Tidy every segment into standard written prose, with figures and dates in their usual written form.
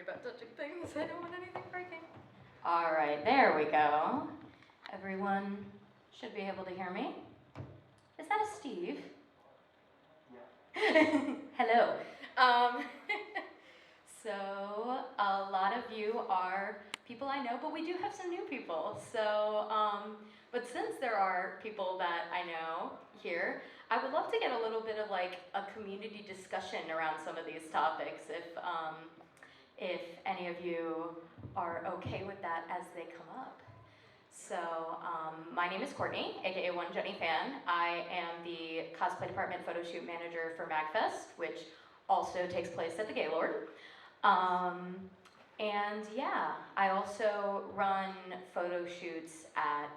about touching things. I don't want anything breaking. All right, there we go. Everyone should be able to hear me. Is that a Steve? Yeah. Hello. So a lot of you are people I know, but we do have some new people. So, but since there are people that I know here, I would love to get a little bit of like a community discussion around some of these topics. If any of you are okay with that as they come up. So my name is Courtney, aka One Jenny Fan. I am the Cosplay Department Photoshoot Manager for MAGFest, which also takes place at the Gaylord. And yeah, I also run photo shoots at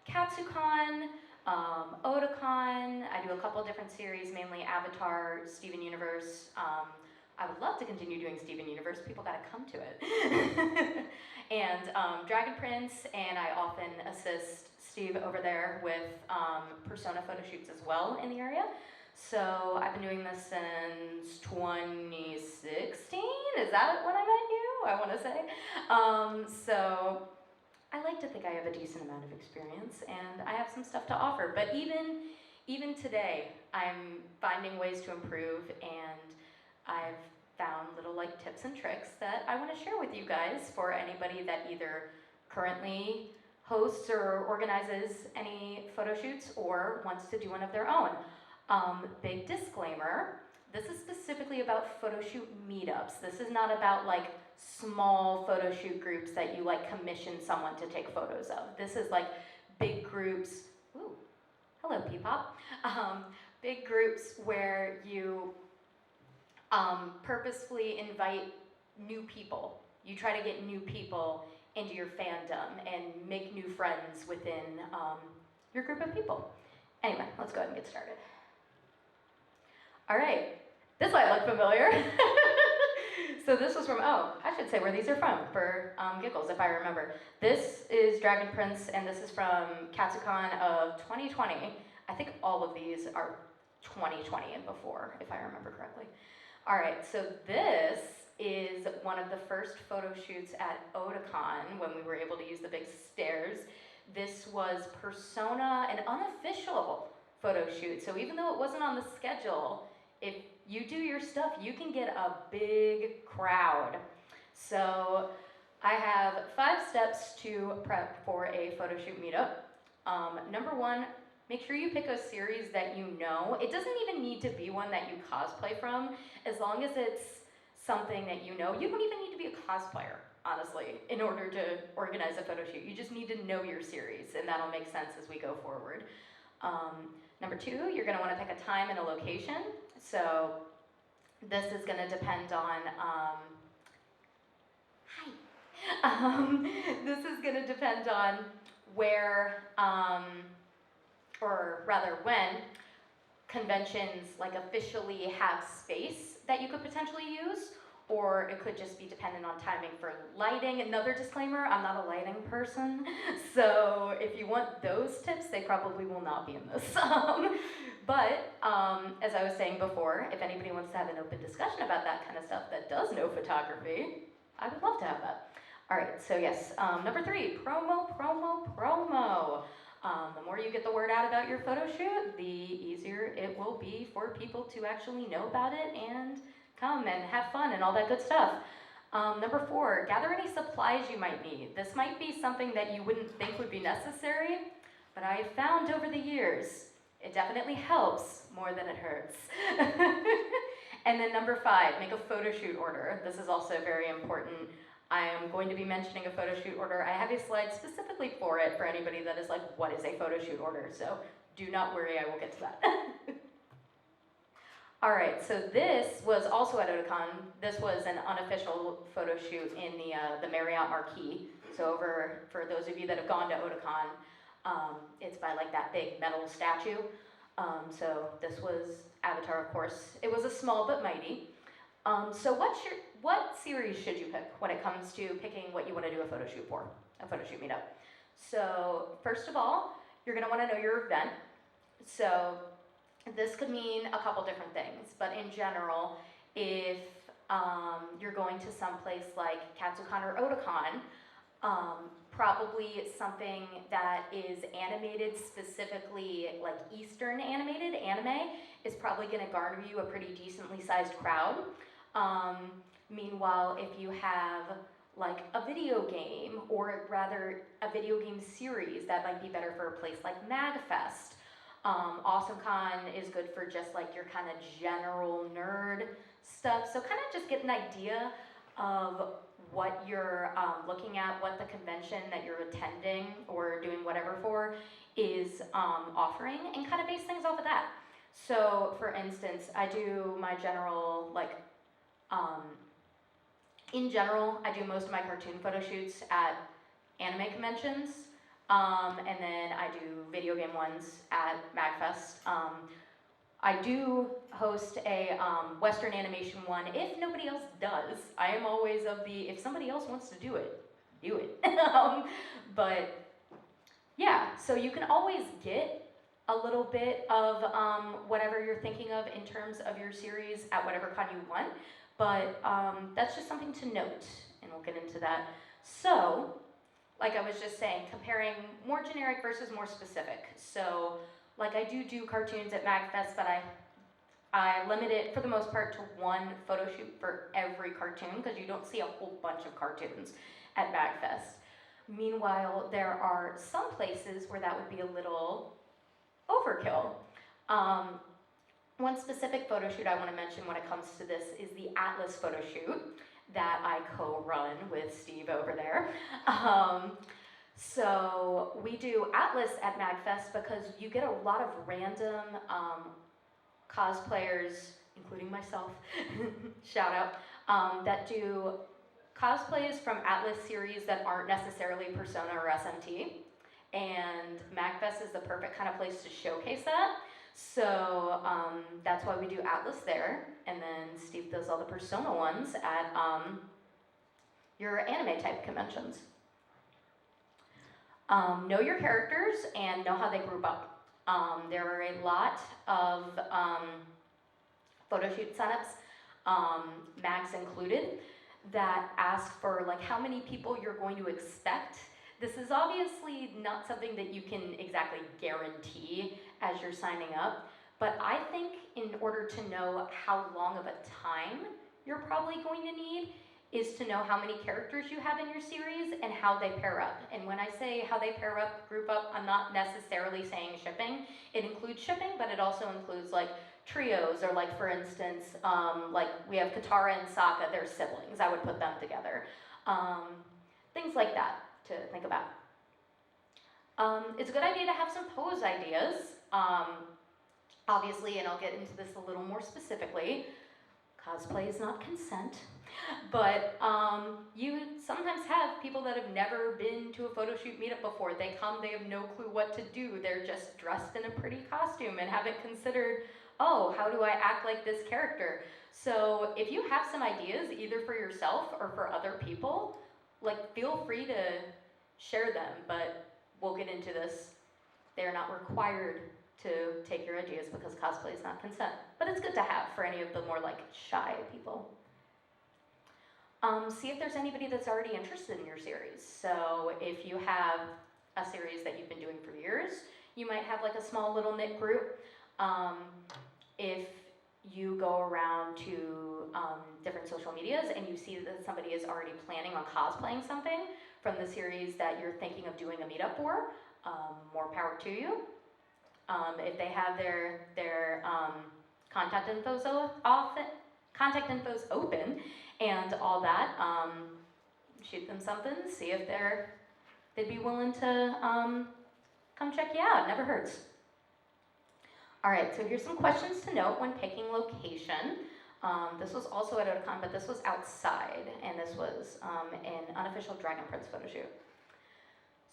Katsucon, Otakon. I do a couple of different series, mainly Avatar, Steven Universe. I would love to continue doing Steven Universe. People gotta come to it. And Dragon Prince, and I often assist Steve over there with Persona photo shoots as well in the area. So I've been doing this since 2016. Is that when I met you? I want to say. So I like to think I have a decent amount of experience, and I have some stuff to offer. But even today, I'm finding ways to improve, and I've found little like tips and tricks that I want to share with you guys for anybody that either currently hosts or organizes any photo shoots or wants to do one of their own. Big disclaimer, this is specifically about photoshoot meetups. This is not about like small photoshoot groups that you like commission someone to take photos of. This is like big groups, ooh, hello P-pop, big groups where you purposefully invite new people. You try to get new people into your fandom and make new friends within your group of people. Anyway, let's go ahead and get started. All right, this might look familiar. So this was from, oh, I should say where these are from for giggles, if I remember. This is Dragon Prince, and this is from Katsucon of 2020. I think all of these are 2020 and before, if I remember correctly. All right, so this is one of the first photo shoots at Otakon when we were able to use the big stairs. This was Persona, an unofficial photo shoot. So even though it wasn't on the schedule, if you do your stuff, you can get a big crowd. So I have 5 steps to prep for a photo shoot meetup. Number 1, make sure you pick a series that you know. It doesn't even need to be one that you cosplay from, as long as it's something that you know. You don't even need to be a cosplayer, honestly, in order to organize a photo shoot. You just need to know your series, and that'll make sense as we go forward. Number 2, you're gonna wanna pick a time and a location. So this is gonna depend on, this is gonna depend on where, or rather when conventions like officially have space that you could potentially use, or it could just be dependent on timing for lighting. Another disclaimer, I'm not a lighting person, so if you want those tips, they probably will not be in this. But as I was saying before, if anybody wants to have an open discussion about that kind of stuff that does know photography, I would love to have that. All right, so yes, number 3, promo. The more you get the word out about your photo shoot, the easier it will be for people to actually know about it and come and have fun and all that good stuff. Number 4, gather any supplies you might need. This might be something that you wouldn't think would be necessary, but I have found over the years, it definitely helps more than it hurts. And then number 5, make a photo shoot order. This is also very important. I am going to be mentioning a photo shoot order. I have a slide specifically for it for anybody that is like, what is a photo shoot order? So do not worry, I will get to that. All right, so this was also at Otakon. This was an unofficial photo shoot in the Marriott Marquis. So over, for those of you that have gone to Otakon, it's by like that big metal statue. So this was Avatar, of course. It was a small but mighty. So what series should you pick when it comes to picking what you want to do a photo shoot for, a photo shoot meetup? So first of all, you're going to want to know your event. So this could mean a couple different things, but in general, if You're going to some place like Katsucon or Otakon, probably something that is animated specifically, like Eastern animated anime, is probably going to garner you a pretty decently sized crowd. Meanwhile, if you have like a video game, or rather a video game series, that might be better for a place like MAGFest. AwesomeCon is good for just like your kind of general nerd stuff. So kind of just get an idea of what you're looking at, what the convention that you're attending or doing whatever for is offering, and kind of base things off of that. So for instance, I do my general, like, in general, I do most of my cartoon photo shoots at anime conventions, and then I do video game ones at MAGFest. I do host a Western animation one if nobody else does. I am always of the, if somebody else wants to do it, do it. But yeah, so you can always get a little bit of whatever you're thinking of in terms of your series at whatever con you want. But that's just something to note, and we'll get into that. So, like I was just saying, comparing more generic versus more specific. So, like I do cartoons at MAGFest, but I limit it for the most part to one photo shoot for every cartoon, because you don't see a whole bunch of cartoons at MAGFest. Meanwhile, there are some places where that would be a little overkill. One specific photo shoot I want to mention when it comes to this is the Atlas photo shoot that I co-run with Steve over there. So we do Atlas at MAGFest because you get a lot of random cosplayers, including myself, shout out, that do cosplays from Atlas series that aren't necessarily Persona or SMT. And MAGFest is the perfect kind of place to showcase that. So that's why we do Atlas there, and then Steve does all the Persona ones at your anime type conventions. Know your characters and know how they group up. There are a lot of photo shoot setups, Mags included, that ask for like how many people you're going to expect. This is obviously not something that you can exactly guarantee as you're signing up, but I think in order to know how long of a time you're probably going to need is to know how many characters you have in your series and how they pair up. And when I say how they pair up, group up, I'm not necessarily saying shipping. It includes shipping, but it also includes like trios, or like for instance, like we have Katara and Sokka, they're siblings. I would put them together. Things like that to think about. It's a good idea to have some pose ideas. Obviously, and I'll get into this a little more specifically, cosplay is not consent, but you sometimes have people that have never been to a photo shoot meetup before. They come, they have no clue what to do. They're just dressed in a pretty costume and haven't considered, oh, how do I act like this character? So if you have some ideas, either for yourself or for other people, like feel free to share them, but we'll get into this. They're not required to take your ideas because cosplay is not consent, but it's good to have for any of the more like shy people. See if there's anybody that's already interested in your series. So if you have a series that you've been doing for years, you might have like a small little knit group. If you go around to different social medias and you see that somebody is already planning on cosplaying something from the series that you're thinking of doing a meetup for, more power to you. If they have their contact infos open and all that, shoot them something, see if they'd be willing to come check you out. It never hurts. All right, so here's some questions to note when picking location. This was also at Otakon, but this was outside, and this was an unofficial Dragon Prince photo shoot.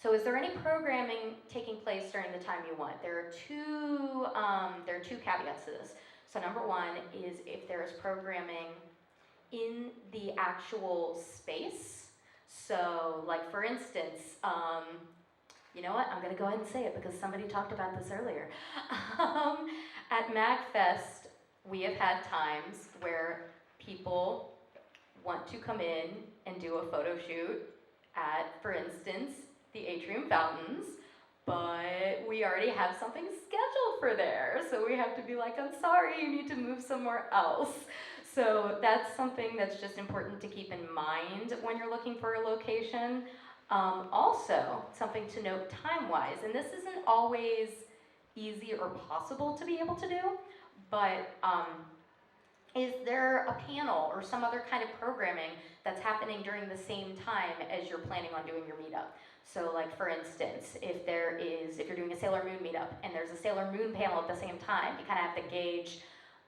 So is there any programming taking place during the time you want? There are two caveats to this. So number one is if there is programming in the actual space. So like for instance, you know what, I'm gonna go ahead and say it because somebody talked about this earlier. At MAGFest, we have had times where people want to come in and do a photo shoot at, for instance, the atrium fountains, but we already have something scheduled for there, so we have to be like, I'm sorry, you need to move somewhere else. So that's something that's just important to keep in mind when you're looking for a location. Also, something to note time-wise, and this isn't always easy or possible to be able to do, but is there a panel or some other kind of programming that's happening during the same time as you're planning on doing your meetup? So like for instance, if you're doing a Sailor Moon meetup and there's a Sailor Moon panel at the same time, you kind of have to gauge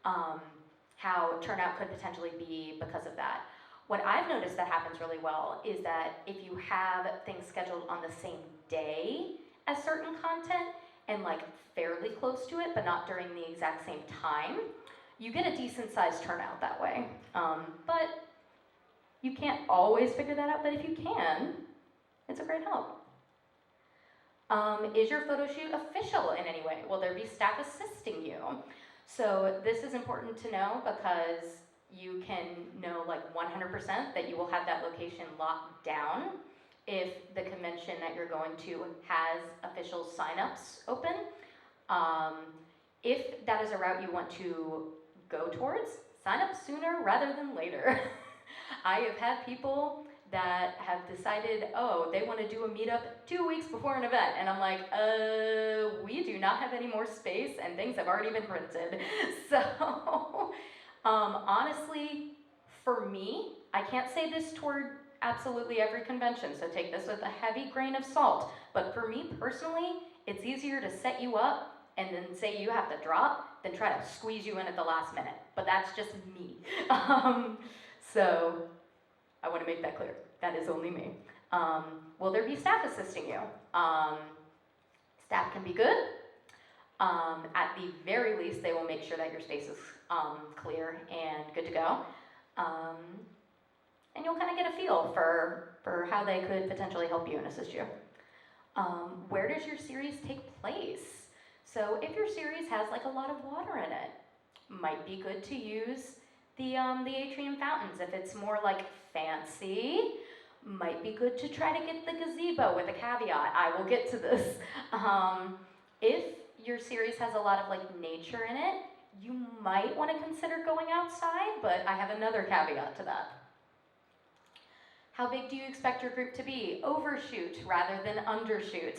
how turnout could potentially be because of that. What I've noticed that happens really well is that if you have things scheduled on the same day as certain content and like fairly close to it, but not during the exact same time, you get a decent sized turnout that way. But you can't always figure that out, but if you can, it's a great help. Is your photo shoot official in any way? Will there be staff assisting you? So this is important to know because you can know like 100% that you will have that location locked down if the convention that you're going to has official signups open. If that is a route you want to go towards, sign up sooner rather than later. I have had people that have decided, oh, they want to do a meetup 2 weeks before an event, and I'm like, we do not have any more space, and things have already been printed. So, honestly, for me, I can't say this toward absolutely every convention, so take this with a heavy grain of salt, but for me personally, it's easier to set you up and then say you have to drop than try to squeeze you in at the last minute, but that's just me. So, I want to make that clear. That is only me. Will there be staff assisting you? Staff can be good. At the very least, they will make sure that your space is clear and good to go. And you'll kind of get a feel for how they could potentially help you and assist you. Where does your series take place? So if your series has like a lot of water in it, might be good to use the atrium fountains. If it's more like fancy, might be good to try to get the gazebo with a caveat. I will get to this. If your series has a lot of like nature in it, you might want to consider going outside, but I have another caveat to that. How big do you expect your group to be? Overshoot rather than undershoot.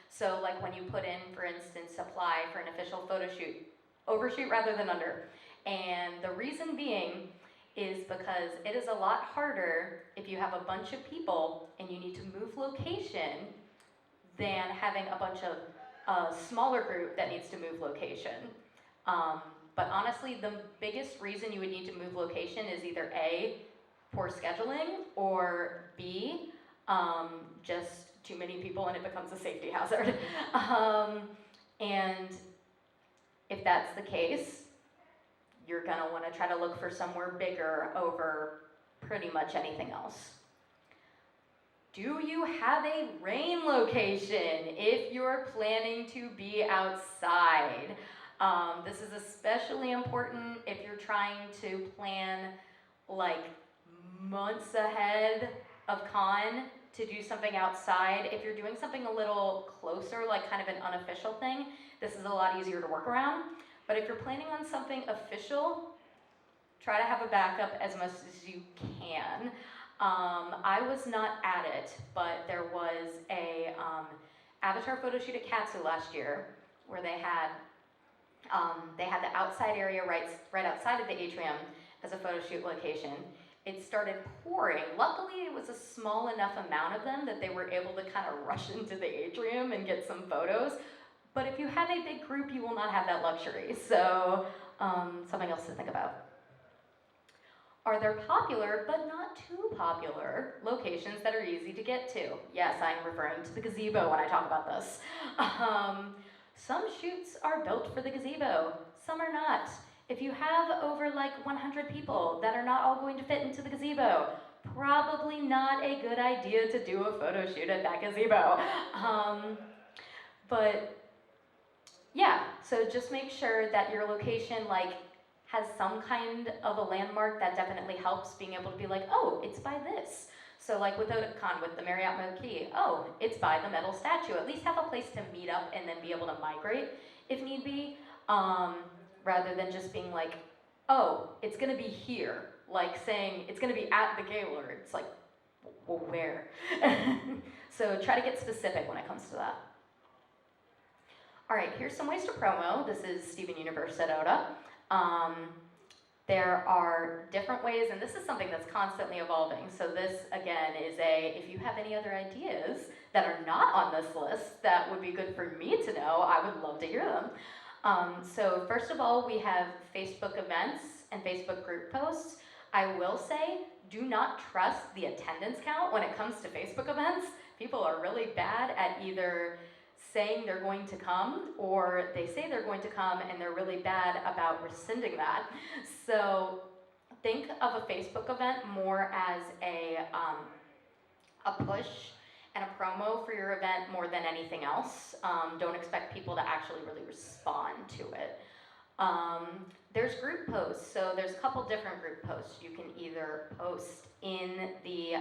So like when you put in, for instance, apply for an official photo shoot, overshoot rather than under. And the reason being is because it is a lot harder if you have a bunch of people and you need to move location than having a bunch of a smaller group that needs to move location. But honestly, the biggest reason you would need to move location is either A, poor scheduling, or B, just too many people and it becomes a safety hazard. And if that's the case, you're gonna wanna try to look for somewhere bigger over pretty much anything else. Do you have a rain location if you're planning to be outside? This is especially important if you're trying to plan like months ahead of con to do something outside. If you're doing something a little closer, like kind of an unofficial thing, this is a lot easier to work around. But if you're planning on something official, try to have a backup as much as you can. I was not at it, but there was a avatar photo shoot at Katsu last year where they had the outside area right outside of the atrium as a photo shoot location. It started pouring. Luckily, it was a small enough amount of them that they were able to kind of rush into the atrium and get some photos. But if you have a big group, you will not have that luxury. So something else to think about. Are there popular, but not too popular, locations that are easy to get to? Yes, I'm referring to the gazebo when I talk about this. Some shoots are built for the gazebo, some are not. If you have over like 100 people that are not all going to fit into the gazebo, probably not a good idea to do a photo shoot at that gazebo. But yeah, so just make sure that your location like has some kind of a landmark, that definitely helps, being able to be like, oh, it's by this. So like with Otakon, with the Marriott Marquis, oh, it's by the metal statue. At least have a place to meet up and then be able to migrate if need be, rather than just being like, oh, it's gonna be here. Like saying it's gonna be at the Gaylord. It's like, well, where? So try to get specific when it comes to that. All right, here's some ways to promo. This is Steven Universe at Oda. There are different ways, and this is something that's constantly evolving. So this, again, is if you have any other ideas that are not on this list that would be good for me to know, I would love to hear them. So first of all, we have Facebook events and Facebook group posts. I will say, do not trust the attendance count when it comes to Facebook events. People are really bad at either saying they're going to come, or they say they're going to come and they're really bad about rescinding that. So think of a Facebook event more as a push and a promo for your event more than anything else. Don't expect people to actually really respond to it. There's group posts, so there's a couple different group posts. You can either post in the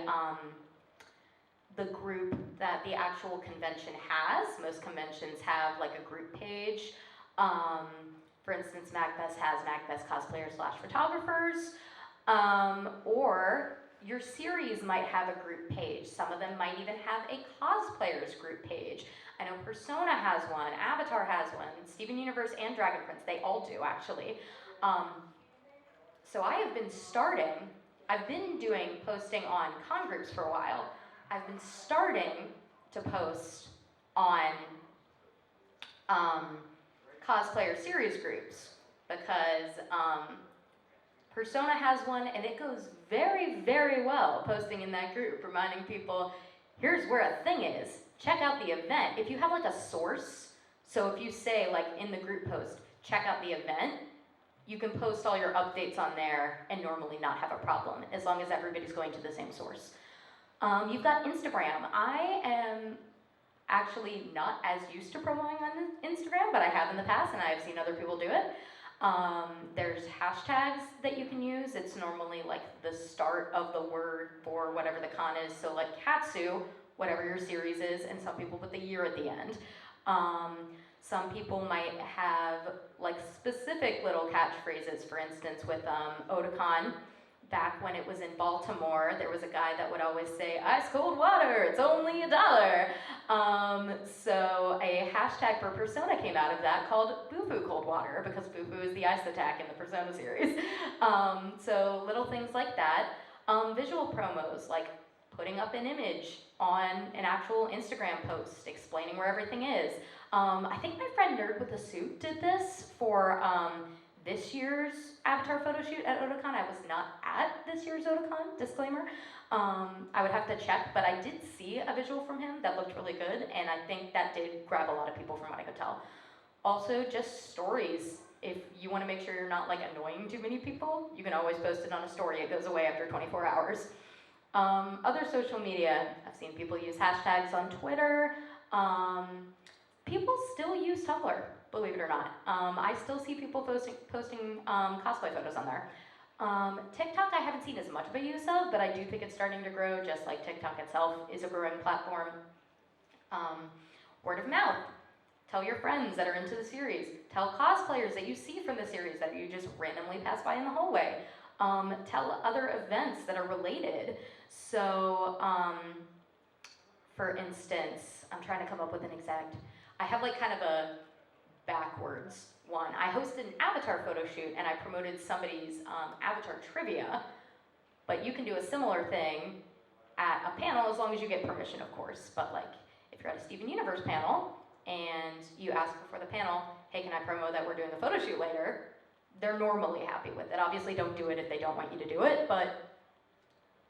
group that the actual convention has. Most conventions have like a group page. For instance, MAGFest has MAGFest cosplayers / photographers. Or your series might have a group page. Some of them might even have a cosplayers group page. I know Persona has one, Avatar has one, Steven Universe and Dragon Prince, they all do actually. So I've been doing posting on con groups for a while. I've been starting to post on cosplayer series groups because Persona has one and it goes very, very well posting in that group, reminding people, here's where a thing is, check out the event. If you have like a source, so if you say like in the group post, check out the event, you can post all your updates on there and normally not have a problem, as long as everybody's going to the same source. You've got Instagram. I am actually not as used to promoting on Instagram, but I have in the past and I have seen other people do it. There's hashtags that you can use. It's normally like the start of the word for whatever the con is. So like Katsu, whatever your series is, and some people put the year at the end. Some people might have like specific little catchphrases. For instance, with Otakon, back when it was in Baltimore, there was a guy that would always say, ice cold water, it's only $1. So a hashtag for Persona came out of that called Boo-Boo Cold Water, because Boo-Boo is the ice attack in the Persona series. So little things like that. Visual promos, like putting up an image on an actual Instagram post, explaining where everything is. I think my friend Nerd with a Suit did this for this year's Avatar Photoshoot at Otakon. I was not at this year's Otakon, disclaimer. I would have to check, but I did see a visual from him that looked really good, and I think that did grab a lot of people from what I could tell. Also, just stories. If you want to make sure you're not like annoying too many people, you can always post it on a story. It goes away after 24 hours. Other social media, I've seen people use hashtags on Twitter. People still use Tumblr, believe it or not. I still see people posting cosplay photos on there. TikTok I haven't seen as much of a use of, but I do think it's starting to grow, just like TikTok itself is a growing platform. Word of mouth. Tell your friends that are into the series. Tell cosplayers that you see from the series that you just randomly pass by in the hallway. Tell other events that are related. So, for instance, I'm trying to come up with an exact, I have like kind of a backwards one. I hosted an Avatar photo shoot and I promoted somebody's Avatar trivia, but you can do a similar thing at a panel as long as you get permission, of course. But like, if you're at a Steven Universe panel and you ask before the panel, hey, can I promo that we're doing a photo shoot later? They're normally happy with it. Obviously, don't do it if they don't want you to do it, but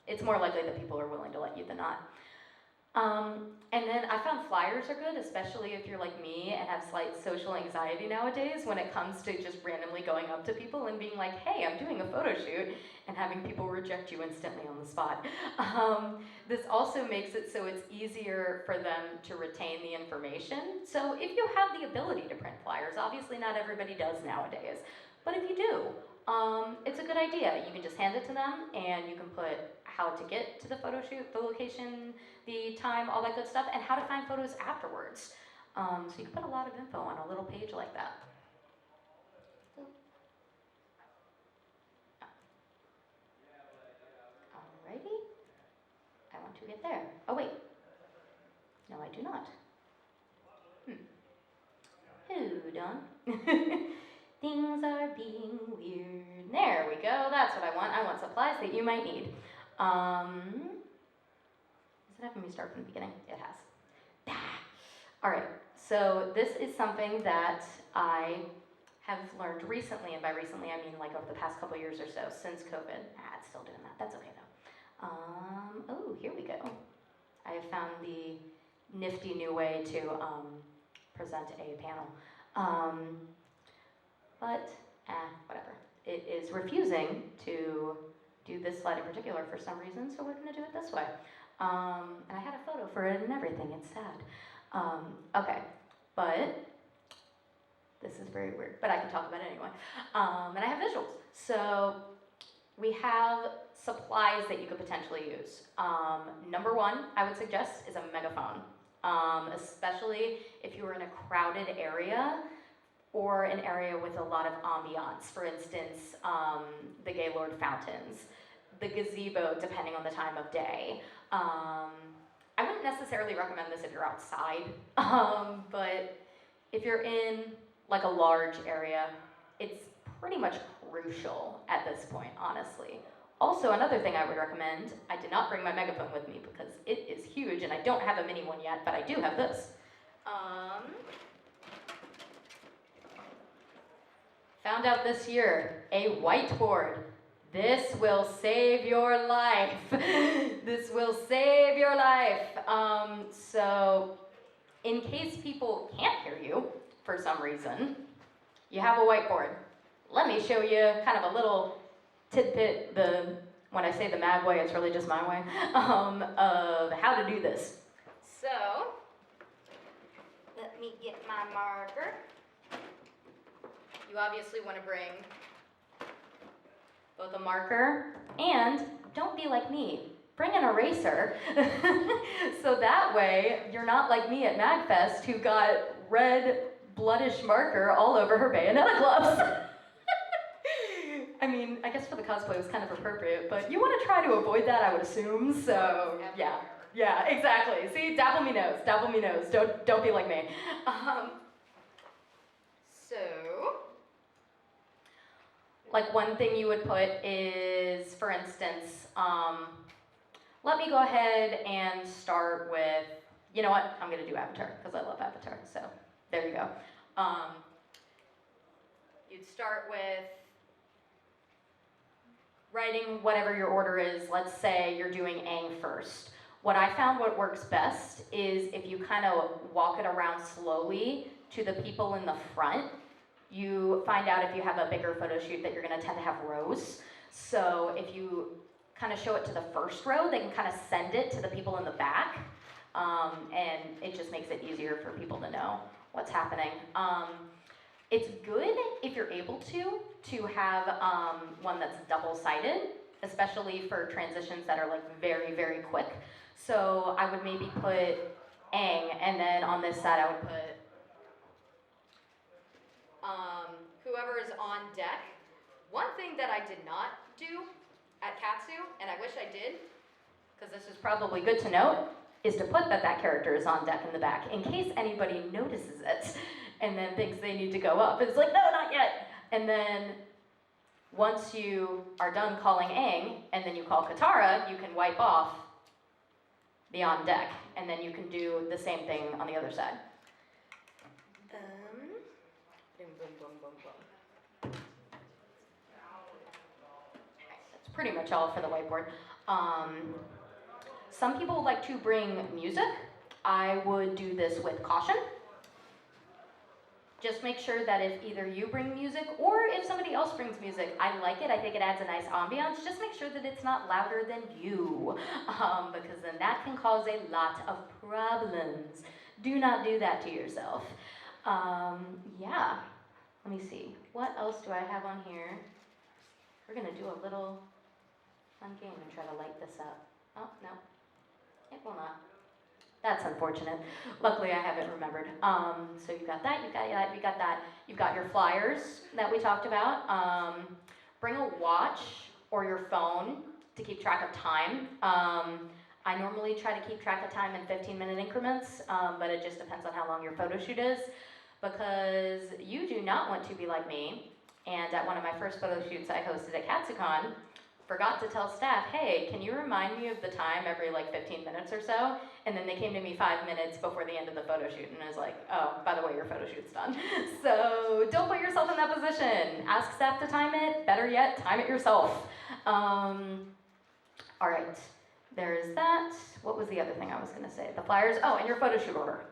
it's more likely that people are willing to let you than not. And then I found flyers are good, especially if you're like me and have slight social anxiety nowadays when it comes to just randomly going up to people and being like, hey, I'm doing a photo shoot, and having people reject you instantly on the spot. This also makes it so it's easier for them to retain the information. So if you have the ability to print flyers, obviously not everybody does nowadays, But if you do, it's a good idea. You can just hand it to them, and you can put how to get to the photo shoot, the location, the time, all that good stuff, and how to find photos afterwards. So you can put a lot of info on a little page like that. Alrighty. I want to get there. Oh wait. No, I do not. Hold on. Things are being weird. There we go. That's what I want. I want supplies that you might need. Is it having me start from the beginning? It has. All right. So this is something that I have learned recently, and by recently I mean like over the past couple years or so, since COVID. It's still doing that. That's okay though. Oh, here we go. I have found the nifty new way to present a panel. But whatever. It is refusing to do this slide in particular for some reason, so we're going to do it this way. And I had a photo for it and everything. It's sad. Okay, but this is very weird, but I can talk about it anyway. And I have visuals. So we have supplies that you could potentially use. Number one, I would suggest, is a megaphone, especially if you were in a crowded area or an area with a lot of ambiance. For instance, the Gaylord fountains, the gazebo, depending on the time of day. I wouldn't necessarily recommend this if you're outside, but if you're in like a large area, it's pretty much crucial at this point, honestly. Also, another thing I would recommend, I did not bring my megaphone with me because it is huge and I don't have a mini one yet, but I do have this. Found out this year, a whiteboard. This will save your life. This will save your life. So in case people can't hear you for some reason, you have a whiteboard. Let me show you kind of a little tidbit, when I say the MAG way, it's really just my way, of how to do this. So, let me get my marker. You obviously want to bring both a marker and, don't be like me, bring an eraser. So that way, you're not like me at MAGFest who got red, bloodish marker all over her bayonetta gloves. I mean, I guess for the cosplay it was kind of appropriate, but you want to try to avoid that, I would assume, so yeah, exactly. See, dabble me nose, don't be like me. So, like one thing you would put is, for instance, let me go ahead and start with, you know what, I'm going to do Avatar, because I love Avatar, so there you go. You'd start with writing whatever your order is. Let's say you're doing Aang first. What I found what works best is if you kind of walk it around slowly to the people in the front, you find out if you have a bigger photo shoot that you're going to tend to have rows. So if you kind of show it to the first row, they can kind of send it to the people in the back, and it just makes it easier for people to know what's happening. It's good if you're able to have one that's double-sided, especially for transitions that are like very, very quick. So I would maybe put Aang, and then on this side I would put whoever is on deck. One thing that I did not do at Katsu, and I wish I did, because this is probably good to note, is to put that character is on deck in the back, in case anybody notices it, and then thinks they need to go up. It's like, no, not yet. And then once you are done calling Aang, and then you call Katara, you can wipe off the on deck, and then you can do the same thing on the other side. That's pretty much all for the whiteboard. Some people like to bring music. I would do this with caution. Just make sure that if either you bring music or if somebody else brings music, I like it. I think it adds a nice ambiance. Just make sure that it's not louder than you, because then that can cause a lot of problems. Do not do that to yourself. Yeah. let me see. What else do I have on here? We're gonna do a little fun game and try to light this up. Oh, no, it will not. That's unfortunate. Luckily, I haven't remembered. So you've got that, you've got that, you've got that. You've got your flyers that we talked about. Bring a watch or your phone to keep track of time. I normally try to keep track of time in 15-minute increments, but it just depends on how long your photo shoot is, because you do not want to be like me. And at one of my first photo shoots I hosted at Katsucon, forgot to tell staff, hey, can you remind me of the time every like 15 minutes or so? And then they came to me 5 minutes before the end of the photo shoot, and I was like, oh, by the way, your photo shoot's done. So don't put yourself in that position. Ask staff to time it. Better yet, time it yourself. All right, there's that. What was the other thing I was gonna say? The flyers, oh, and your photo shoot order.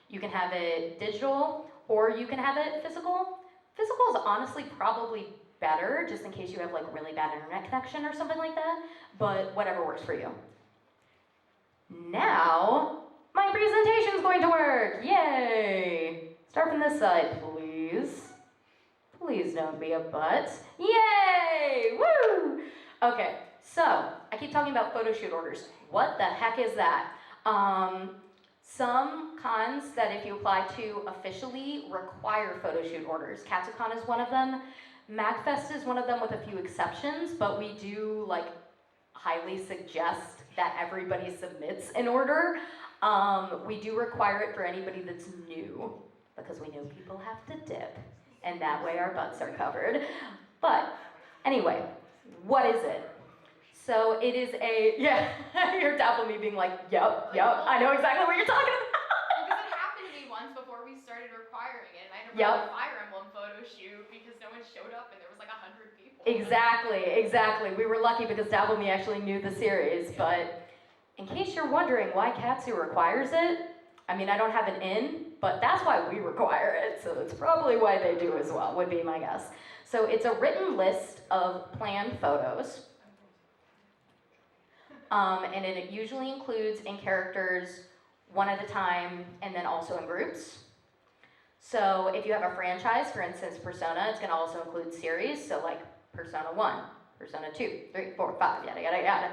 You can have it digital, or you can have it physical. Physical is honestly probably better, just in case you have like really bad internet connection or something like that, but whatever works for you. Now, my presentation's going to work, yay! Start from this side, please. Please don't be a butt. Yay, woo! Okay, so, I keep talking about photo shoot orders. What the heck is that? Some cons that if you apply to officially require photo shoot orders. Katsucon is one of them. MAGFest is one of them with a few exceptions, but we do like highly suggest that everybody submits an order. We do require it for anybody that's new, because we know people have to dip, and that way our butts are covered. But anyway, what is it? So it is a, yeah, you're dapping me being like, yep, I know exactly what you're talking about. Because it happened to me once before we started requiring it, and I had to run a Fire Emblem photo shoot because no one showed up and there was like 100 people. Exactly. We were lucky because Dabble Me actually knew the series, but in case you're wondering why Katsu requires it, I mean, I don't have an in, but that's why we require it, so it's probably why they do as well, would be my guess. So it's a written list of planned photos. And it usually includes in characters one at a time and then also in groups. So if you have a franchise, for instance, Persona, it's going to also include series. So like Persona 1, Persona 2, 3, 4, 5, yada, yada, yada.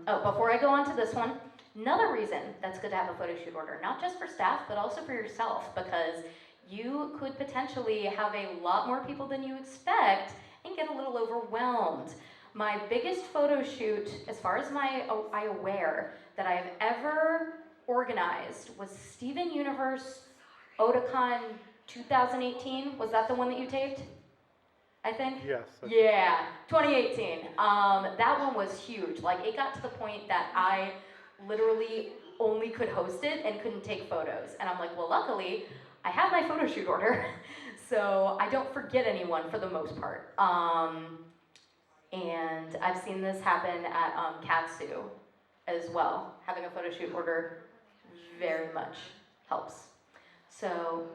Oh, before I go on to this one, another reason that's good to have a photo shoot order, not just for staff, but also for yourself, because you could potentially have a lot more people than you expect and get a little overwhelmed. My biggest photo shoot, as far as I aware, that I have ever organized was Steven Universe Otakon 2018. Was that the one that you taped? I think? Yes. Yeah, 2018. That one was huge. Like, it got to the point that I literally only could host it and couldn't take photos. And I'm like, well, luckily, I have my photo shoot order, so I don't forget anyone for the most part. And I've seen this happen at Katsu as well. Having a photo shoot order very much helps. So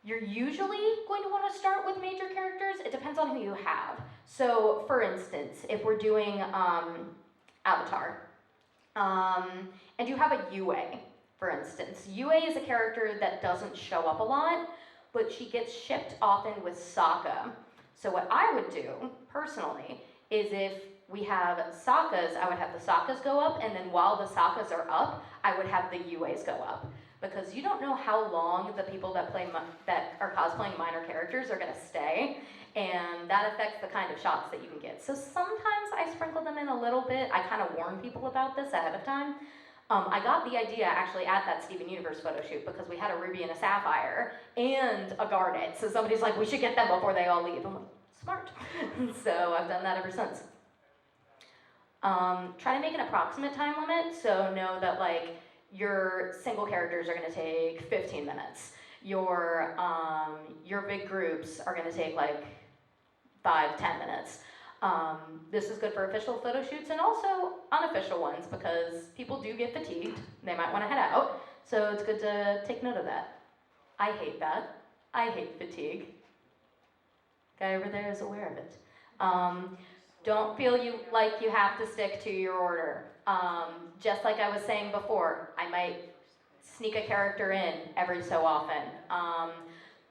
you're usually going to want to start with major characters. It depends on who you have. So for instance, if we're doing Avatar, and you have a UA, for instance. UA is a character that doesn't show up a lot, but she gets shipped often with Sokka. So what I would do, personally, is if we have Sokkas, I would have the Sokkas go up, and then while the Sokkas are up, I would have the UAs go up. Because you don't know how long the people that are cosplaying minor characters are gonna stay, and that affects the kind of shots that you can get. So sometimes I sprinkle them in a little bit. I kind of warn people about this ahead of time. I got the idea actually at that Steven Universe photo shoot because we had a ruby and a sapphire and a garnet. So somebody's like, we should get them before they all leave. I'm like, smart. So I've done that ever since. Try to make an approximate time limit, so know that like your single characters are gonna take 15 minutes. Your big groups are gonna take like 5-10 minutes. This is good for official photo shoots and also unofficial ones because people do get fatigued. They might wanna head out, so it's good to take note of that. I hate that. I hate fatigue. Guy over there is aware of it. Don't feel like you have to stick to your order. Just like I was saying before, I might sneak a character in every so often.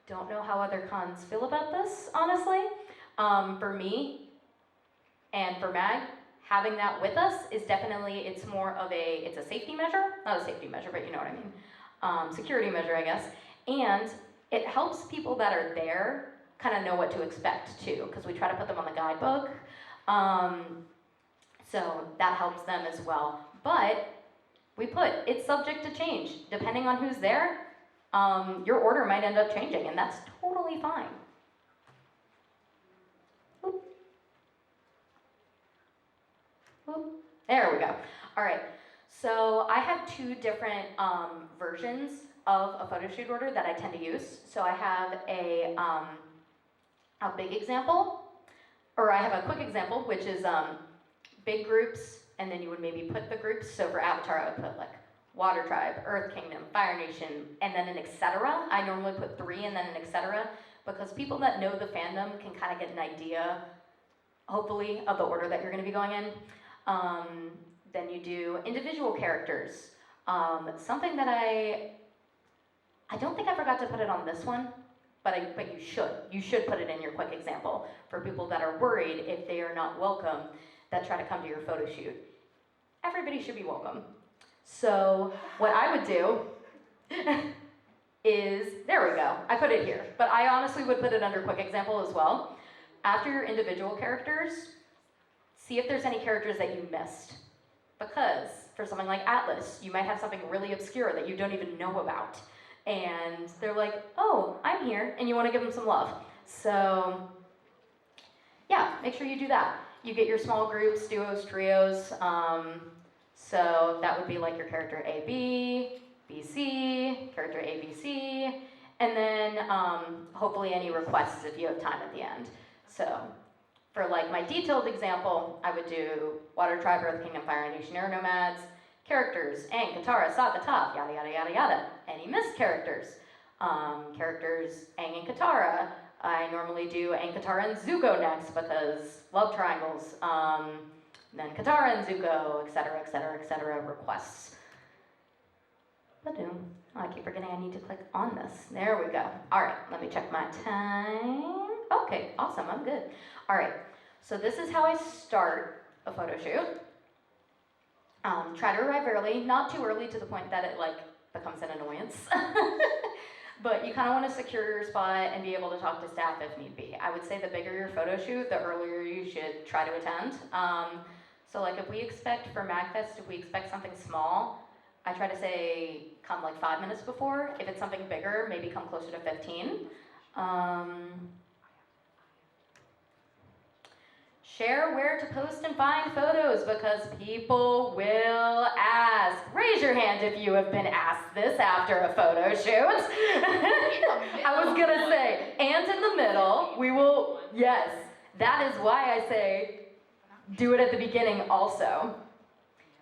Don't know how other cons feel about this, honestly. For me and for MAG, having that with us is definitely, it's more of it's a safety measure, not a safety measure, but you know what I mean. Security measure, I guess. And it helps people that are there kind of know what to expect too, because we try to put them on the guidebook. So that helps them as well. But we put, it's subject to change. Depending on who's there, your order might end up changing, and that's totally fine. Oop. Oop. There we go. All right, so I have two different versions of a photo shoot order that I tend to use. So I have a big example, or I have a quick example, which is big groups, and then you would maybe put the groups. So for Avatar, I would put like Water Tribe, Earth Kingdom, Fire Nation, and then an etc. I normally put 3 and then an etc. because people that know the fandom can kind of get an idea, hopefully, of the order that you're going to be going in. Then you do individual characters. Something that I don't think I forgot to put it on this one, but you should. You should put it in your quick example for people that are worried if they are not welcome that try to come to your photo shoot. Everybody should be welcome. So what I would do is, there we go, I put it here, but I honestly would put it under quick example as well. After your individual characters, see if there's any characters that you missed. Because for something like Atlas, you might have something really obscure that you don't even know about. And they're like, oh, I'm here, and you want to give them some love. So yeah, make sure you do that. You get your small groups, duos, trios. So that would be like your character AB, BC, character ABC, and then hopefully any requests if you have time at the end. So for like my detailed example, I would do Water Tribe, Earth Kingdom, Fire Nation, Air Nomads, characters, Aang, Katara, Sokka, Toph, yada yada yada yada. Any missed characters? Characters, Aang and Katara. I normally do Aang, Katara, and Zuko next because love triangles. Then Katara and Zuko, etc., etc., etc. requests. Ba-doom. Oh, I keep forgetting I need to click on this. There we go. All right, let me check my time. Okay, awesome, I'm good. All right, so this is how I start a photo shoot. Try to arrive early, not too early to the point that it like becomes an annoyance. But you kind of want to secure your spot and be able to talk to staff if need be. I would say the bigger your photo shoot, the earlier you should try to attend. So like if we expect for MAGFest, if we expect something small, I try to say come like 5 minutes before. If it's something bigger, maybe come closer to 15. Share where to post and find photos because people will ask. Raise your hand if you have been asked this after a photo shoot. I was gonna say, and in the middle, we will, yes. That is why I say, do it at the beginning also.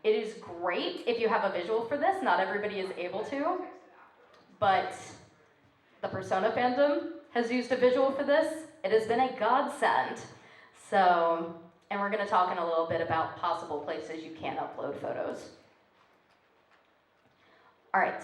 It is great if you have a visual for this. Not everybody is able to, but the Persona fandom has used a visual for this. It has been a godsend. So, and we're going to talk in a little bit about possible places you can upload photos. All right.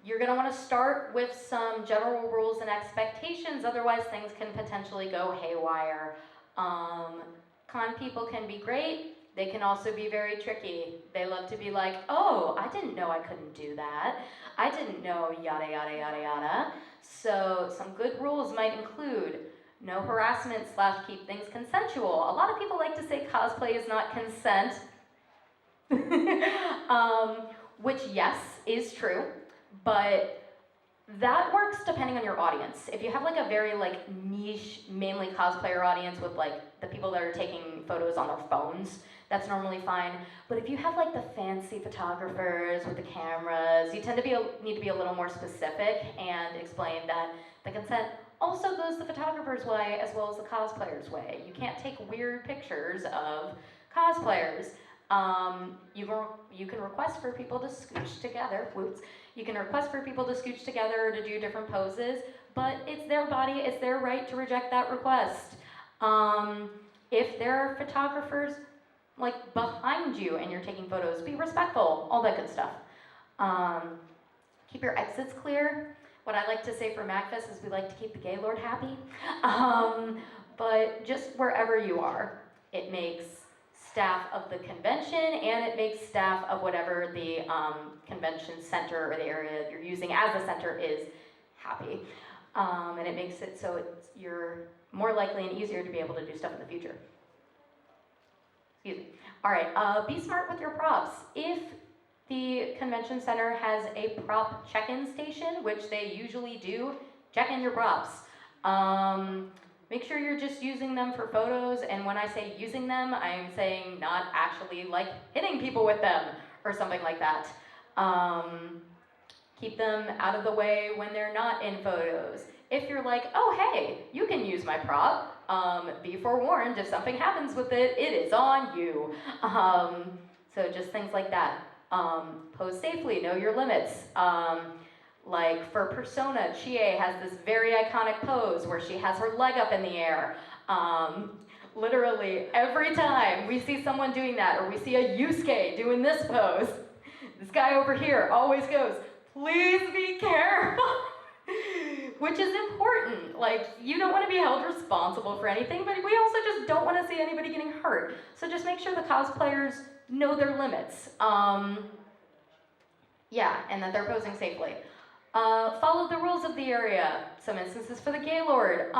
You're going to want to start with some general rules and expectations, otherwise things can potentially go haywire. Con people can be great. They can also be very tricky. They love to be like, oh, I didn't know I couldn't do that. I didn't know yada, yada, yada, yada. So some good rules might include no harassment / keep things consensual. A lot of people like to say cosplay is not consent, which yes, is true, but that works depending on your audience. If you have like a very like niche, mainly cosplayer audience with like the people that are taking photos on their phones, that's normally fine. But if you have like the fancy photographers with the cameras, you tend to need to be a little more specific and explain that the consent also goes the photographer's way as well as the cosplayer's way. You can't take weird pictures of cosplayers. You can request for people to scooch together. Whoops. You can request for people to scooch together or to do different poses, but it's their body, it's their right to reject that request. If there are photographers like behind you and you're taking photos, be respectful, all that good stuff. keep your exits clear. What I like to say for MAGFest is we like to keep the Gaylord happy. But just wherever you are, it makes staff of the convention and it makes staff of whatever the convention center or the area you're using as a center is happy. And it makes it so you're more likely and easier to be able to do stuff in the future. Excuse me. All right, be smart with your props. If the convention center has a prop check-in station, which they usually do, check in your props. Make sure you're just using them for photos, and when I say using them, I'm saying not actually like hitting people with them or something like that. Keep them out of the way when they're not in photos. If you're like, oh hey, you can use my prop, be forewarned, if something happens with it, it is on you. So just things like that. Pose safely, know your limits. Like for Persona, Chie has this very iconic pose where she has her leg up in the air. Literally every time we see someone doing that, or we see a Yusuke doing this pose, this guy over here always goes, please be careful. Which is important. Like, you don't want to be held responsible for anything, but we also just don't want to see anybody getting hurt. So just make sure the cosplayers know their limits. Yeah, and that they're posing safely. Follow the rules of the area. Some instances for the Gaylord.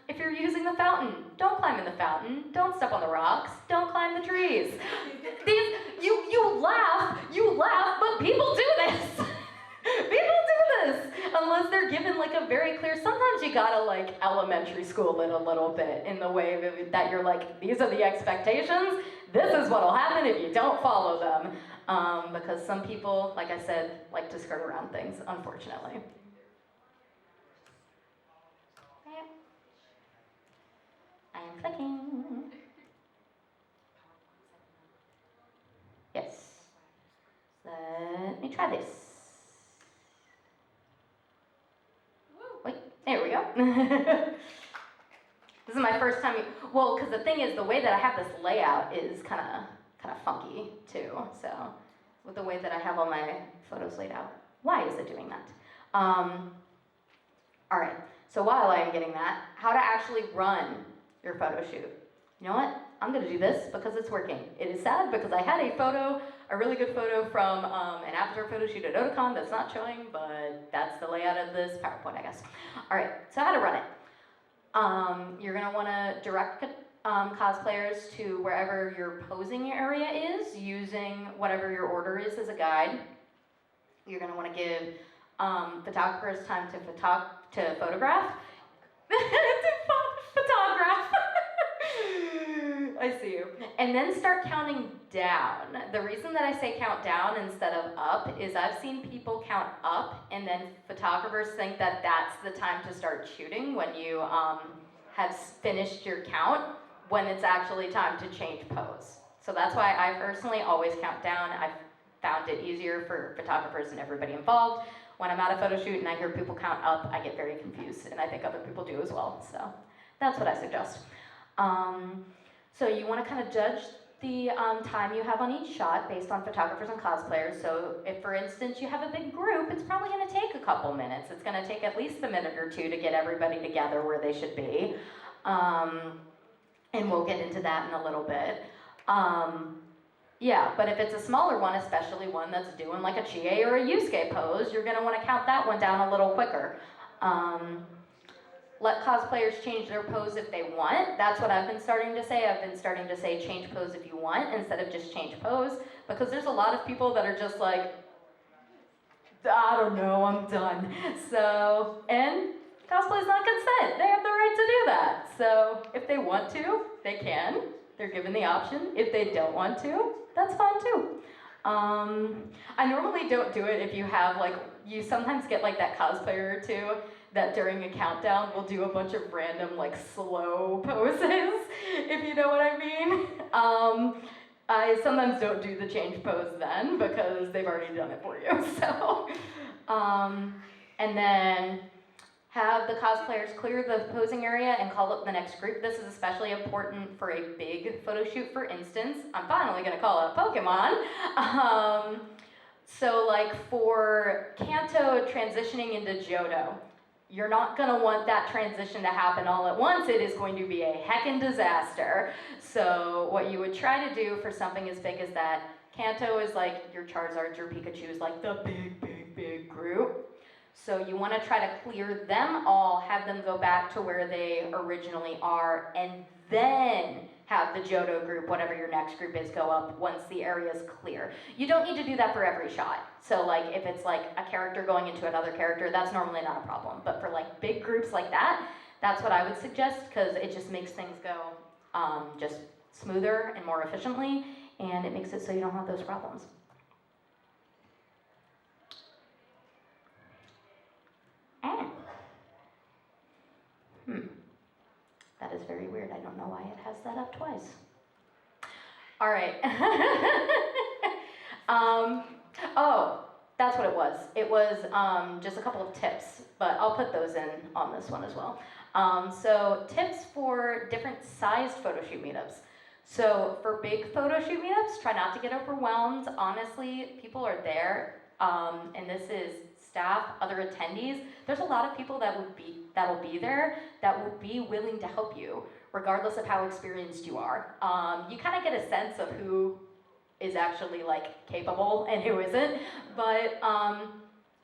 If you're using the fountain, don't climb in the fountain. Don't step on the rocks. Don't climb the trees. You laugh, but people do this. People do this unless they're given like a very clear. Sometimes you gotta like elementary school it a little bit in the way that you're like, these are the expectations. This is what'll happen if you don't follow them. Because some people, like I said, like to skirt around things, unfortunately. I am clicking. Yes. Let me try this. Wait, there we go. This is my first time. Well, because the thing is, the way that I have this layout is kind of funky too. So, with the way that I have all my photos laid out, why is it doing that? All right. So while I am getting that, how to actually run your photo shoot. You know what? I'm going to do this because it's working. It is sad because I had a really good photo from an avatar photo shoot at Otakon that's not showing, but that's the layout of this PowerPoint, I guess. All right, so how to run it. You're going to want to direct cosplayers to wherever your posing area is using whatever your order is as a guide. You're going to want to give photographers time to photograph. Photograph. I see you. And then start counting down. The reason that I say count down instead of up is I've seen people count up and then photographers think that that's the time to start shooting when you have finished your count, when it's actually time to change pose. So that's why I personally always count down. I've found it easier for photographers and everybody involved. When I'm at a photo shoot and I hear people count up, I get very confused, and I think other people do as well. So that's what I suggest. So you want to kind of judge the time you have on each shot based on photographers and cosplayers. So if, for instance, you have a big group, it's probably going to take a couple minutes. It's going to take at least a minute or two to get everybody together where they should be. And we'll get into that in a little bit. Yeah, but if it's a smaller one, especially one that's doing like a Chie or a Yusuke pose, you're going to want to count that one down a little quicker. Let cosplayers change their pose if they want. That's what I've been starting to say. I've been starting to say change pose if you want instead of just change pose, because there's a lot of people that are just like, I don't know, I'm done. So, and cosplay is not consent. They have the right to do that. So if they want to, they can. They're given the option. If they don't want to, that's fine too. I normally don't do it if you have like, you sometimes get like that cosplayer or two that during a countdown will do a bunch of random like slow poses, if you know what I mean. I sometimes don't do the change pose then because they've already done it for you. So, and then have the cosplayers clear the posing area and call up the next group. This is especially important for a big photo shoot, for instance. I'm finally gonna call out Pokemon. So like for Kanto transitioning into Johto, you're not gonna want that transition to happen all at once. It is going to be a heckin' disaster. So what you would try to do for something as big as that, Kanto is like your Charizards, your Pikachus, like the big group. So you wanna try to clear them all, have them go back to where they originally are, and then have the Johto group, whatever your next group is, go up once the area is clear. You don't need to do that for every shot. So like if it's like a character going into another character, that's normally not a problem. But for like big groups like that, that's what I would suggest, because it just makes things go just smoother and more efficiently, and it makes it so you don't have those problems. That is very weird. I don't know why it has that up twice. All right. Oh, that's what it was. It was just a couple of tips, but I'll put those in on this one as well. So tips for different sized photoshoot meetups. So for big photoshoot meetups, try not to get overwhelmed. Honestly, people are there, and this is staff, other attendees. There's a lot of people that'll be there that will be willing to help you, regardless of how experienced you are. You kind of get a sense of who is actually like capable and who isn't, but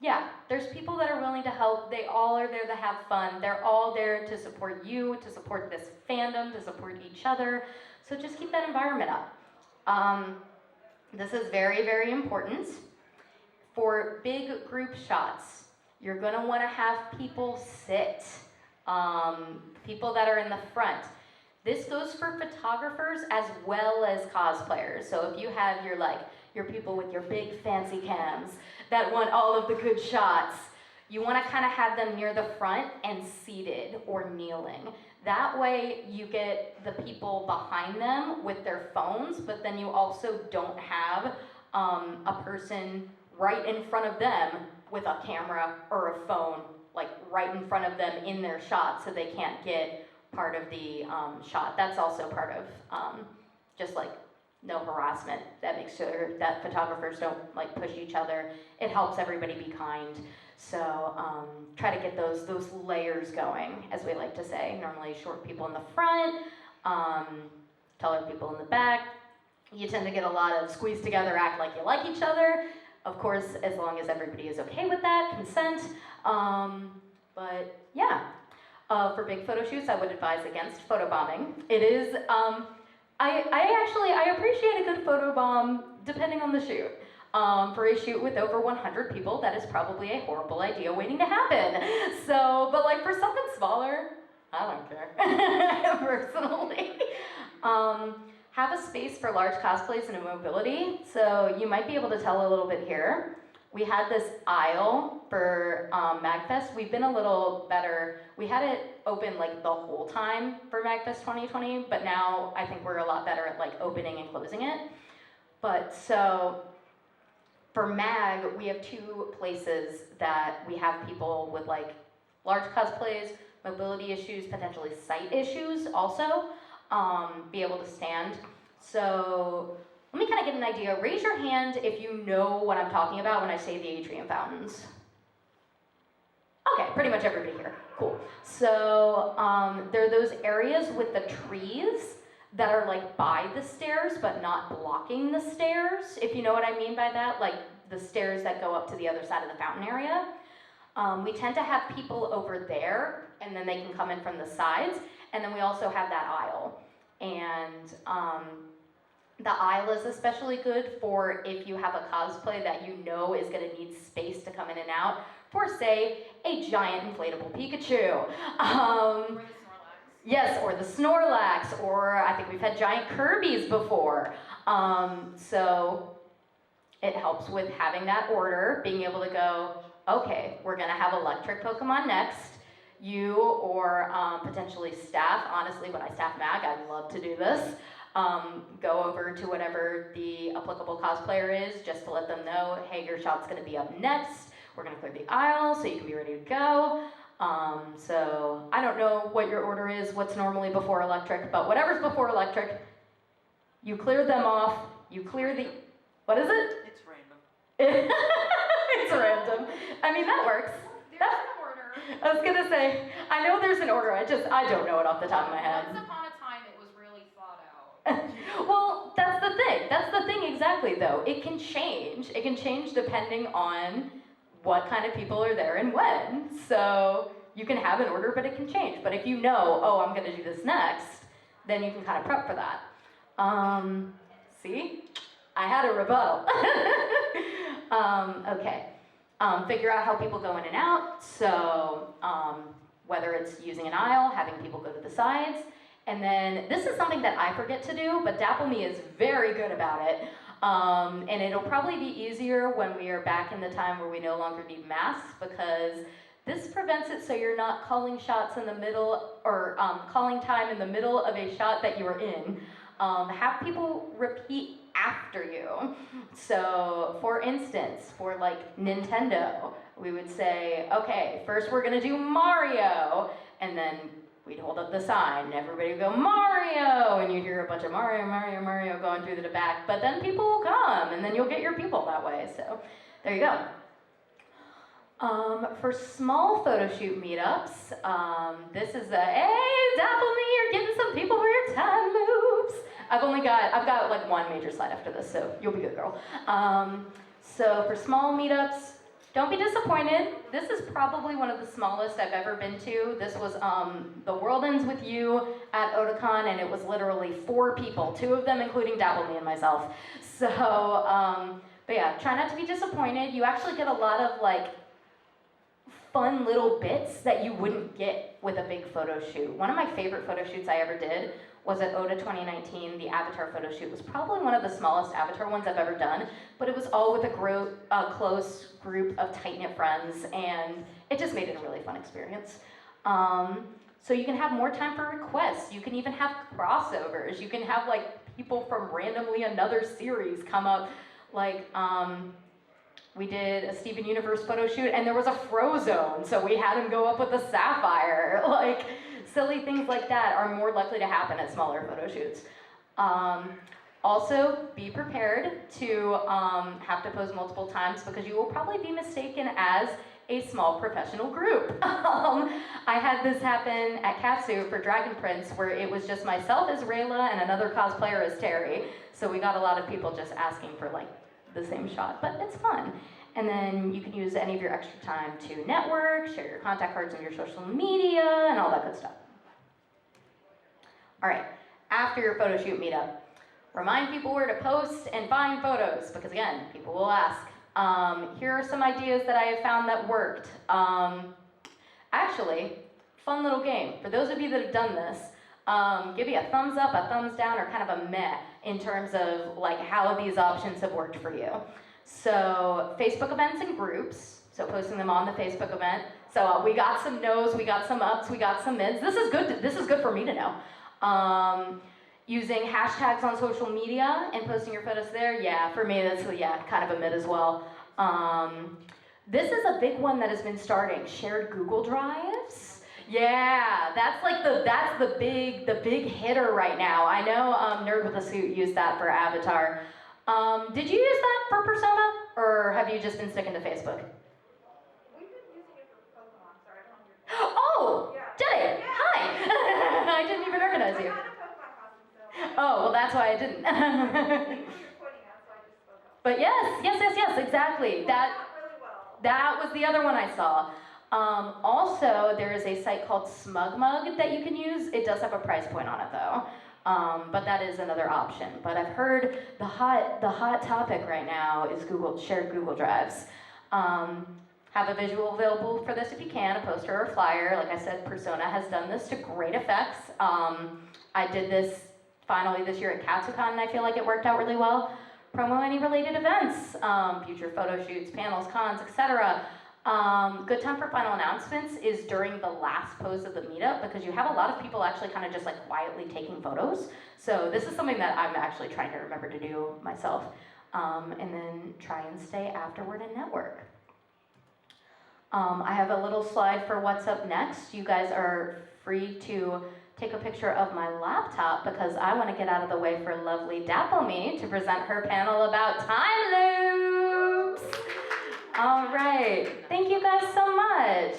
yeah, there's people that are willing to help. They all are there to have fun. They're all there to support you, to support this fandom, to support each other. So just keep that environment up. This is very, very important. For big group shots, you're gonna wanna have people sit, people that are in the front. This goes for photographers as well as cosplayers. So if you have your people with your big fancy cams that want all of the good shots, you wanna kinda have them near the front and seated or kneeling. That way you get the people behind them with their phones, but then you also don't have a person right in front of them with a camera or a phone, like right in front of them in their shot, so they can't get part of the shot. That's also part of just like no harassment. That makes sure that photographers don't like push each other. It helps everybody be kind. So try to get those layers going, as we like to say. Normally short people in the front, taller people in the back. You tend to get a lot of squeeze together, act like you like each other. Of course, as long as everybody is okay with that, consent. But yeah, for big photo shoots, I would advise against photobombing. It is, I appreciate a good photobomb depending on the shoot. For a shoot with over 100 people, that is probably a horrible idea waiting to happen. So, but like for something smaller, I don't care, personally. Have a space for large cosplays and mobility. So you might be able to tell a little bit here. We had this aisle for MAGFest. We've been a little better. We had it open like the whole time for MAGFest 2020, but now I think we're a lot better at like opening and closing it. But so for MAG, we have two places that we have people with like large cosplays, mobility issues, potentially sight issues also. Be able to stand. So let me kind of get an idea. Raise your hand if you know what I'm talking about when I say the atrium fountains. Okay, pretty much everybody here. Cool. So there are those areas with the trees that are like by the stairs but not blocking the stairs, if you know what I mean by that, like the stairs that go up to the other side of the fountain area. We tend to have people over there, and then they can come in from the sides, and then we also have that aisle. And the aisle is especially good for if you have a cosplay that you know is going to need space to come in and out for, say, a giant inflatable Pikachu. Or the Snorlax. Yes, or the Snorlax, or I think we've had giant Kirby's before. So it helps with having that order, being able to go, okay, we're going to have electric Pokemon next. You or potentially staff, honestly, when I staff MAG, I love to do this. Go over to whatever the applicable cosplayer is, just to let them know, hey, your shot's gonna be up next. We're gonna clear the aisle so you can be ready to go. So I don't know what your order is, what's normally before electric, but whatever's before electric, you clear them off, you clear the, what is it? It's random. It's random. I mean, that works. There's an order. I was gonna say, I know there's an order, I don't know it off the top of my head. Once upon a time, it was really thought out. Well, that's the thing exactly though. It can change. It can change depending on what kind of people are there and when. So you can have an order, but it can change. But if you know, oh, I'm gonna do this next, then you can kind of prep for that. See? I had a rebuttal. Okay. Figure out how people go in and out. So whether it's using an aisle, having people go to the sides. And then this is something that I forget to do, but Dapple Me is very good about it. And it'll probably be easier when we are back in the time where we no longer need masks, because this prevents it so you're not calling shots in the middle, or calling time in the middle of a shot that you are in. Have people repeat after you. So for instance, for like Nintendo, we would say, okay, first we're gonna do Mario, and then we'd hold up the sign, and everybody would go, Mario! And you'd hear a bunch of Mario, Mario, Mario going through the back, but then people will come, and then you'll get your people that way, so there you go. For small photoshoot meetups, this is a, hey, Dapple Me, you're getting some people for your time loops. I've got like one major slide after this, so you'll be good, girl. So for small meetups, don't be disappointed. This is probably one of the smallest I've ever been to. This was The World Ends With You at Otakon, and it was literally 4 people, 2 of them including Dapple Me and myself. So, but yeah, try not to be disappointed. You actually get a lot of like fun little bits that you wouldn't get with a big photo shoot. One of my favorite photo shoots I ever did was at OTA 2019. The Avatar photo shoot was probably one of the smallest Avatar ones I've ever done, but it was all with a close group of tight-knit friends, and it just made it a really fun experience. So you can have more time for requests. You can even have crossovers. You can have like people from randomly another series come up, like we did a Steven Universe photo shoot, and there was a Frozone, so we had him go up with a Sapphire. Like, silly things like that are more likely to happen at smaller photo shoots. Also, be prepared to have to pose multiple times, because you will probably be mistaken as a small professional group. I had this happen at Katsu for Dragon Prince, where it was just myself as Rayla and another cosplayer as Terry. So we got a lot of people just asking for like the same shot, but it's fun. And then you can use any of your extra time to network, share your contact cards on your social media, and all that good stuff. All right, after your photo shoot meetup, remind people where to post and find photos, because again, people will ask. Here are some ideas that I have found that worked. Actually, fun little game. For those of you that have done this, give me a thumbs up, a thumbs down, or kind of a meh in terms of like how these options have worked for you. So Facebook events and groups, so posting them on the Facebook event. So we got some no's, we got some ups, we got some mids. This is good for me to know. Using hashtags on social media and posting your photos there, yeah, for me that's kind of a mid as well. This is a big one that has been starting, shared Google Drives. Yeah, that's like the big hitter right now. I know Nerd with a Suit used that for Avatar. Did you use that for Persona, or have you just been sticking to Facebook? We've been using it for Pokemon, sorry, I don't hear. Oh, yeah. Did it? Yeah. Hi. I didn't even recognize you. I had a Pokemon costume, so. Oh, well, that's why I didn't. But yes, exactly. That was the other one I saw. Also, there is a site called SmugMug that you can use. It does have a price point on it though, but that is another option. But I've heard the hot topic right now is shared Google Drives. Have a visual available for this if you can, a poster or a flyer. Like I said, Persona has done this to great effects. I did this finally this year at KatsuCon, and I feel like it worked out really well. Promo any related events, future photo shoots, panels, cons, etc. Good time for final announcements is during the last pose of the meetup, because you have a lot of people actually kind of just like quietly taking photos. So this is something that I'm actually trying to remember to do myself. And then try and stay afterward and network. I have a little slide for what's up next. You guys are free to take a picture of my laptop, because I want to get out of the way for lovely Dapple Me to present her panel about time loops. All right. Thank you guys so much.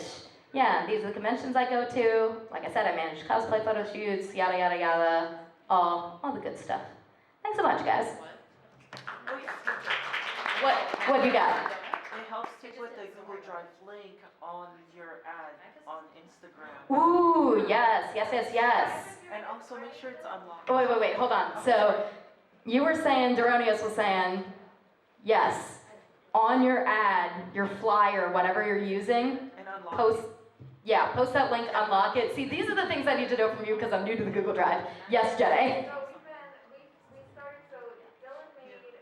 Yeah, these are the conventions I go to. Like I said, I manage cosplay photo shoots, yada, yada, yada. All the good stuff. Thanks so much, guys. What you got? It helps to put the Google Drive link on your ad on Instagram. Ooh, yes. And also make sure it's unlocked. Oh, wait, hold on. So, you were saying, Deronius was saying, yes, on your ad, your flyer, whatever you're using, And unlock post that link, unlock it. See, these are the things I need to know from you because I'm new to the Google Drive. Yes, Jedi. So we started, so Dylan made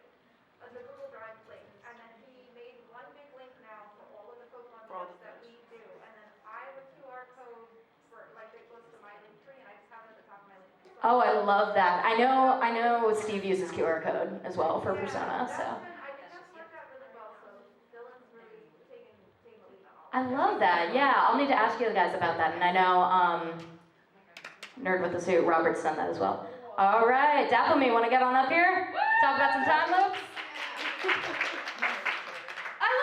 the Google Drive link, and then he made one big link now for all of the Pokemon For all stuff that we do, and then I have a QR code for, like, it goes to my link tree, and I just have it at the top of my link tree. Oh, I love that. I know Steve uses QR code as well for Persona, so. I think that's worked out really well, so Dylan's really taking the lead on all. I love that. Yeah, I'll need to ask you guys about that. And I know Nerd with the Suit, Robert's done that as well. All right, Daphne, want to get on up here? Talk about some time loops?